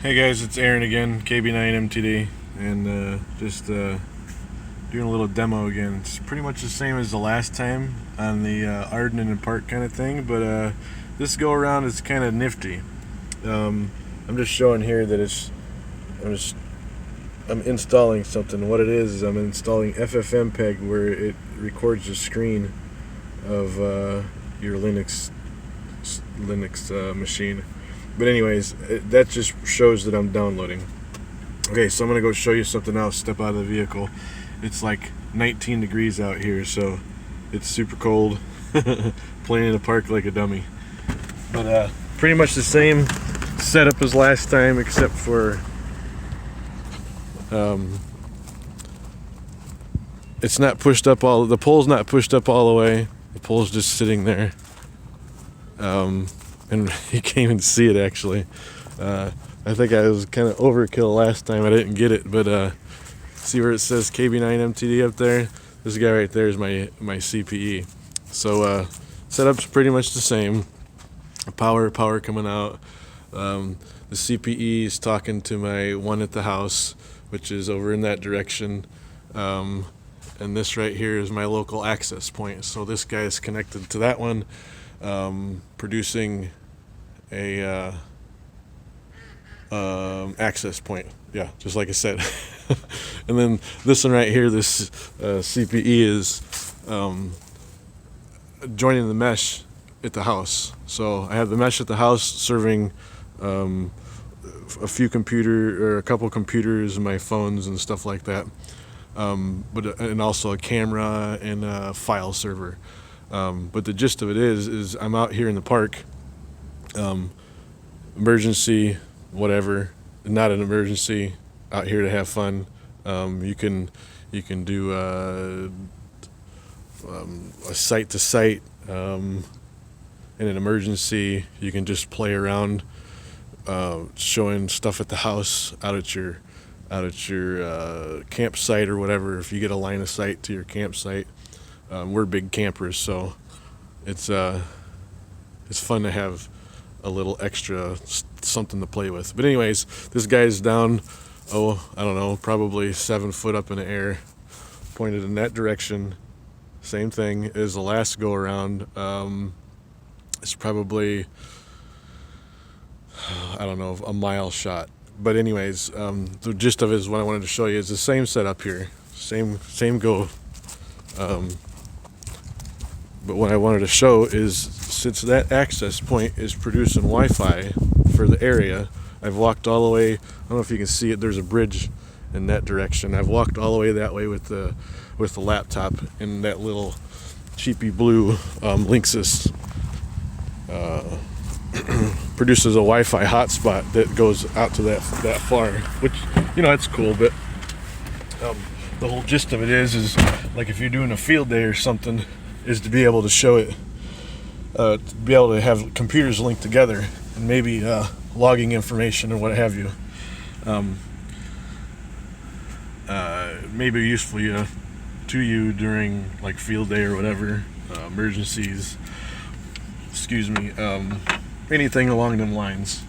Hey guys, it's Aaron again, KB9MTD, and just doing a little demo again. It's pretty much the same as the last time on the Arden and Park kind of thing, but this go around is kind of nifty. I'm just showing here that I'm installing something. What it is I'm installing FFmpeg, where it records the screen of your Linux machine. But anyways, that just shows that I'm downloading. Okay, so I'm gonna go show you something else. Step out of the vehicle. It's like 19 degrees out here, so it's super cold. Playing in the park like a dummy. But pretty much the same setup as last time, except for it's not pushed up all. The pole's not pushed up all the way. The pole's just sitting there. And you can't even see it actually. I think I was kind of overkill last time. I didn't get it, but see where it says KB9MTD up there? This guy right there is my CPE. So setup's pretty much the same. Power coming out. The CPE is talking to my one at the house, which is over in that direction. And this right here is my local access point. So this guy is connected to that one, producing a access point. Yeah, just like I said. And then this one right here, this CPE is joining the mesh at the house. So I have the mesh at the house serving a couple computers and my phones and stuff like that. And also a camera and a file server. But the gist of it is I'm out here in the park. Emergency, whatever, not an emergency, out here to have fun. You can do a site to site. In an emergency, you can just play around, showing stuff at the house, out at your campsite or whatever. If you get a line of sight to your campsite, we're big campers, so it's fun to have a little extra something to play with. But anyways, this guy's down, I don't know, probably 7 foot up in the air, pointed in that direction. Same thing as the last go around. It's probably, I don't know, a mile shot. But anyways, the gist of it is what I wanted to show you is the same setup here, same go. But what I wanted to show is, since that access point is producing Wi-Fi for the area, I've walked all the way. I don't know if you can see it. There's a bridge in that direction. I've walked all the way that way with the laptop, and that little cheapy blue Linksys produces a Wi-Fi hotspot that goes out to that far, which, it's cool. But the whole gist of it is like if you're doing a field day or something, is to be able to show it, to be able to have computers linked together and maybe logging information or what have you. Maybe useful to you during like field day or whatever, emergencies. Excuse me. Anything along them lines.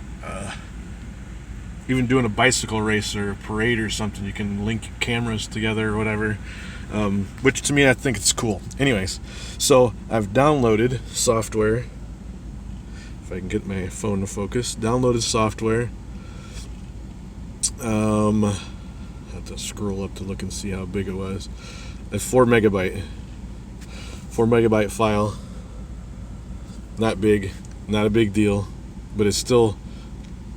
Even doing a bicycle race or a parade or something, you can link cameras together or whatever. Which to me, I think it's cool. Anyways, so I've downloaded software. If I can get my phone to focus, downloaded software. I have to scroll up to look and see how big it was. A 4 megabyte file. Not big, not a big deal, but it's still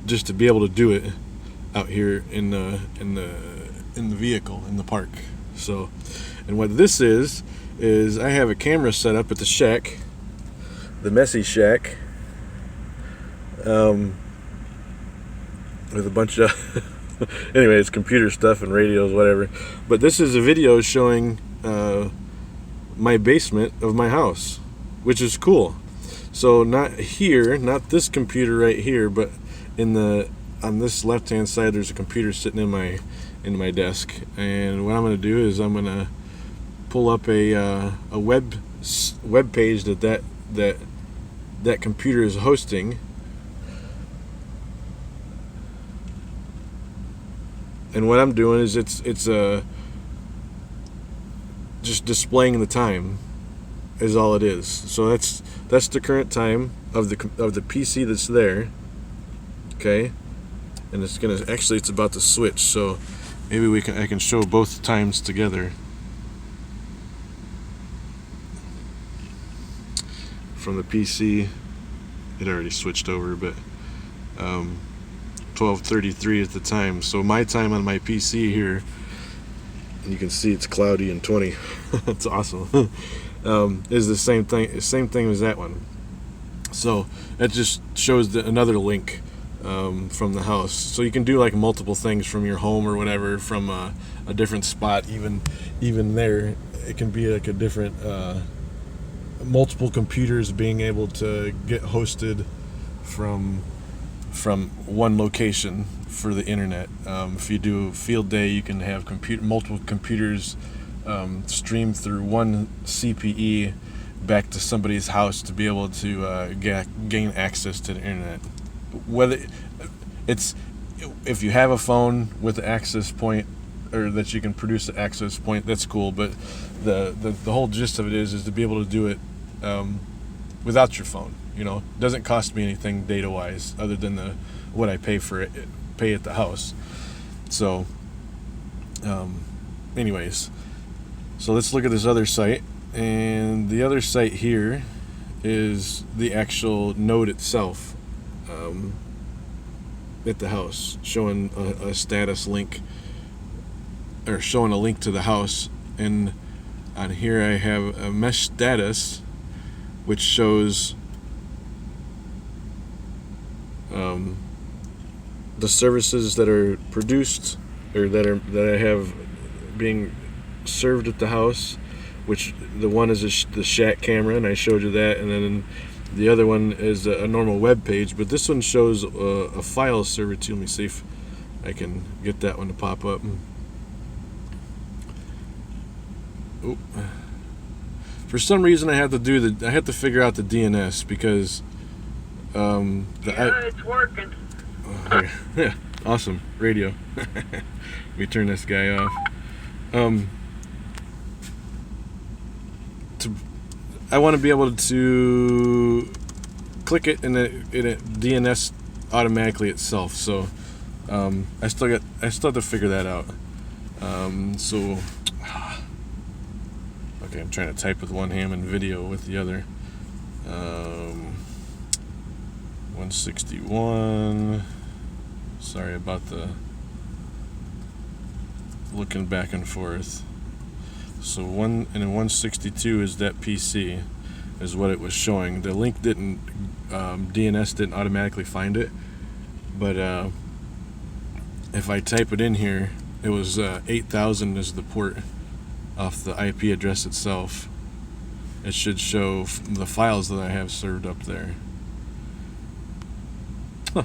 just to be able to do it out here in the vehicle in the park. So, and what this is I have a camera set up at the shack, the messy shack, with a bunch of anyways, computer stuff and radios, whatever. But this is a video showing my basement of my house, which is cool. So not this computer right here, but on this left-hand side, there's a computer sitting in my desk. And what I'm going to do is I'm going to pull up a web page that computer is hosting. And what I'm doing is it's just displaying the time is all it is. So that's the current time of the PC that's there. Okay, and it's about to switch. So maybe I can show both times together. From the PC, it already switched over, but 12:33 at the time. So my time on my PC here, and you can see it's cloudy and 20. That's awesome. Is the same thing as that one. So it just shows another link from the house. So you can do like multiple things from your home or whatever, from a different spot. Even there, it can be like a different multiple computers being able to get hosted from one location for the internet. If you do field day, you can have multiple computers stream through one CPE back to somebody's house to be able to gain access to the internet. Whether if you have a phone with the access point, or that you can produce an access point, that's cool. But the whole gist of it is to be able to do it without your phone. You know, it doesn't cost me anything data wise other than what I pay at the house. So anyways, so let's look at this other site. And the other site here is the actual node itself at the house, showing a status link, or showing a link to the house. And on here I have a mesh status, which shows the services that are produced, or that I have being served at the house. Which the one is the Shack camera, and I showed you that, and then the other one is a normal web page. But this one shows a file server too. Let me see if I can get that one to pop up. Oh. For some reason, I have to figure out the DNS, because it's working. Yeah, awesome radio. Let me turn this guy off. I want to be able to click it, and it DNS automatically itself. So I still have to figure that out. So okay, I'm trying to type with one hand and video with the other. 161. Sorry about the looking back and forth. So 162 is that PC, is what it was showing. The link didn't, DNS didn't automatically find it, but if I type it in here, it was 8000 is the port off the IP address itself. It should show the files that I have served up there. Huh.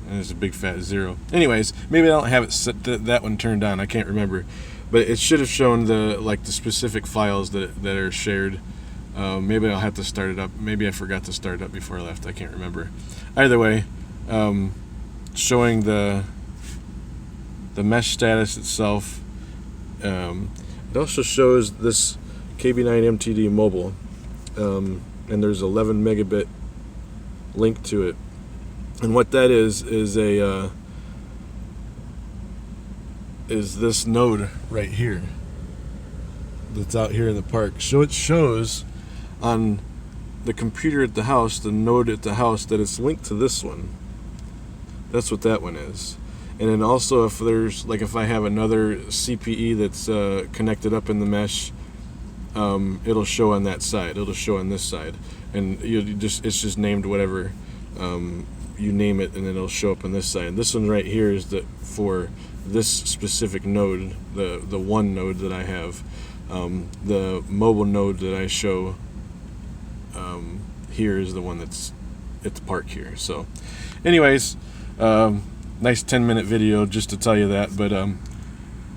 And there's a big fat 0. Anyways, maybe I don't have it set that one turned on. I can't remember. But it should have shown the specific files that are shared. Maybe I'll have to start it up. Maybe I forgot to start it up before I left. I can't remember. Either way, showing the mesh status itself. It also shows this KB9 MTD mobile, and there's 11 megabit link to it. And what that is this node right here that's out here in the park. So it shows on the computer at the house, the node at the house, that it's linked to this one. That's what that one is. And then also, if I have another CPE that's connected up in the mesh, it'll show on that side. It'll show on this side, and it's just named whatever you name it, and then it'll show up on this side. And this one right here is for this specific node, the one node that I have. The mobile node that I show here is the one that's at the park here. So anyways, nice 10-minute video just to tell you that, but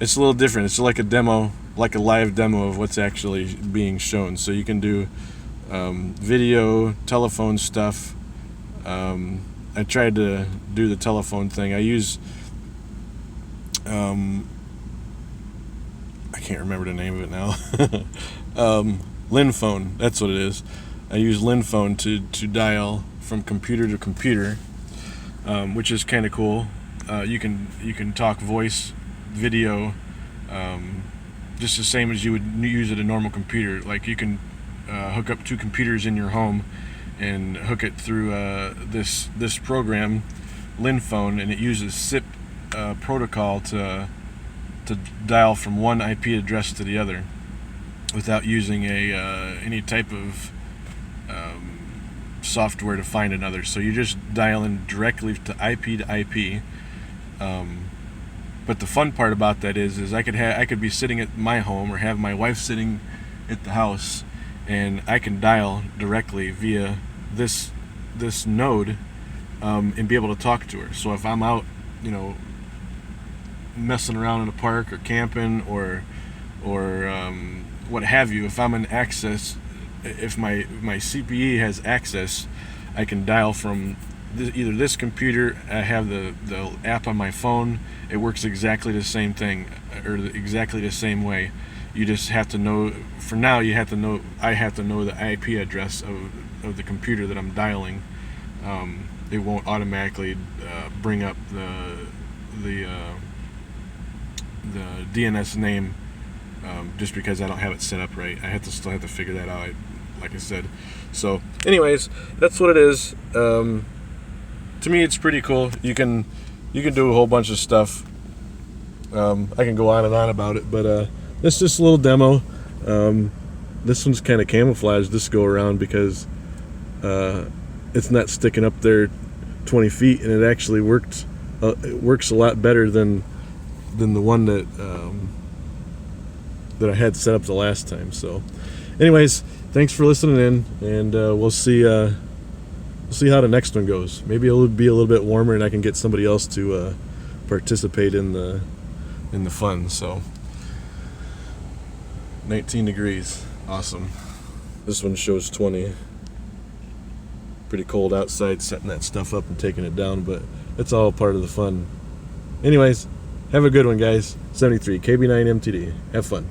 it's a little different. It's like a demo, like a live demo of what's actually being shown. So you can do video, telephone stuff. I tried to do the telephone thing. I use I can't remember the name of it now. Linphone, that's what it is. I use Linphone to dial from computer to computer, which is kind of cool. You can talk voice, video, just the same as you would use at a normal computer. Like you can hook up two computers in your home and hook it through this program, Linphone, and it uses SIP protocol to dial from one IP address to the other without using any type of software to find another. So you just dial in directly to IP. But the fun part about that is I could be sitting at my home or have my wife sitting at the house, and I can dial directly via this node and be able to talk to her. So if I'm out, messing around in a park or camping or what have you, if I'm in access, if my CPE has access, I can dial from either this computer. I have the app on my phone. It works exactly the same thing, or exactly the same way. You just have to know. For now, I have to know the IP address of the computer that I'm dialing. It won't automatically bring up the DNS name just because I don't have it set up right. I still have to figure that out, like I said. So anyways, that's what it is. To me, it's pretty cool. You can do a whole bunch of stuff. I can go on and on about it, but this is just a little demo. This one's kind of camouflaged this go around because it's not sticking up there 20 feet, and it actually works a lot better than the one that I had set up the last time. So anyways, thanks for listening in, and we'll see how the next one goes. Maybe it'll be a little bit warmer and I can get somebody else to participate in the fun. So 19 degrees, awesome. This one shows 20. Pretty cold outside setting that stuff up and taking it down, but it's all part of the fun. Anyways, have a good one, guys. 73 KB9 MTD. Have fun.